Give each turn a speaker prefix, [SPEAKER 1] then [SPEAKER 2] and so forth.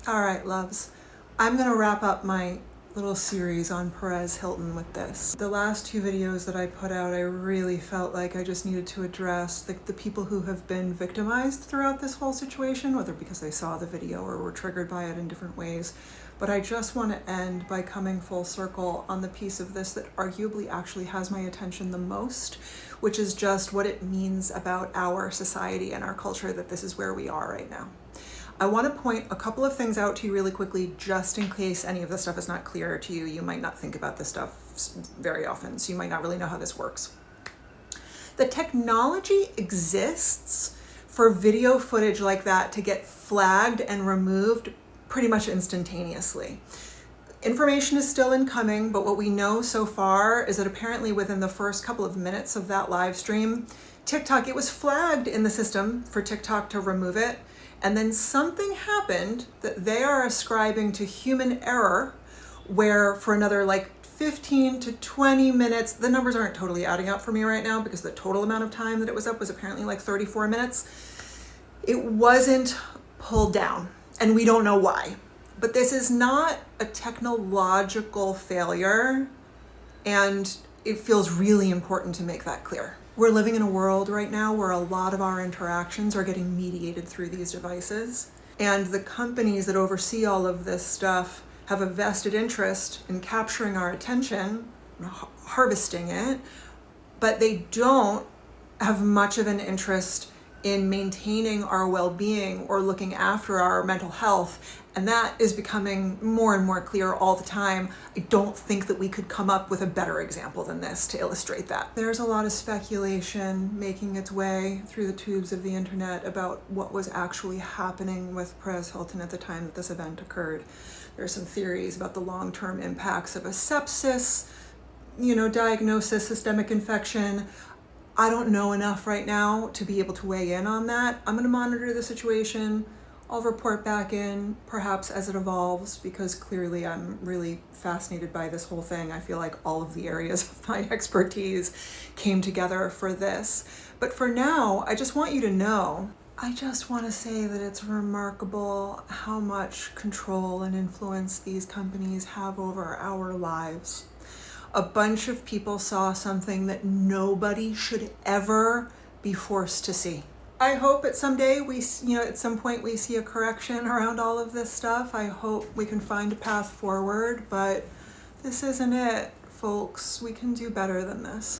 [SPEAKER 1] All right, loves. I'm gonna wrap up my little series on Perez Hilton with this. The last two videos that I put out, I really felt like I just needed to address the people who have been victimized throughout this whole situation, whether because they saw the video or were triggered by it in different ways. But I just want to end by coming full circle on the piece of this that arguably actually has my attention the most, which is just what it means about our society and our culture that this is where we are right now. I want to point a couple of things out to you really quickly, just in case any of this stuff is not clear to you. You might not think about this stuff very often, so you might not really know how this works. The technology exists for video footage like that to get flagged and removed pretty much instantaneously. Information is still incoming, but what we know so far is that apparently within the first couple of minutes of that live stream, TikTok, it was flagged in the system for TikTok to remove it. And then something happened that they are ascribing to human error, where for another like 15 to 20 minutes, the numbers aren't totally adding up for me right now because the total amount of time that it was up was apparently like 34 minutes. It wasn't pulled down, and we don't know why. But this is not a technological failure, and it feels really important to make that clear. We're living in a world right now where a lot of our interactions are getting mediated through these devices. And the companies that oversee all of this stuff have a vested interest in capturing our attention, harvesting it, but they don't have much of an interest in maintaining our well-being or looking after our mental health. And that is becoming more and more clear all the time. I don't think that we could come up with a better example than this to illustrate that. There's a lot of speculation making its way through the tubes of the internet about what was actually happening with Perez Hilton at the time that this event occurred. There are some theories about the long-term impacts of a sepsis, diagnosis, systemic infection. I don't know enough right now to be able to weigh in on that. I'm gonna monitor the situation. I'll report back in, perhaps as it evolves, because clearly I'm really fascinated by this whole thing. I feel like all of the areas of my expertise came together for this. But for now, I just want you to know, I just want to say that it's remarkable how much control and influence these companies have over our lives. A bunch of people saw something that nobody should ever be forced to see. I hope at some point we see a correction around all of this stuff. I hope we can find a path forward, but this isn't it, folks. We can do better than this.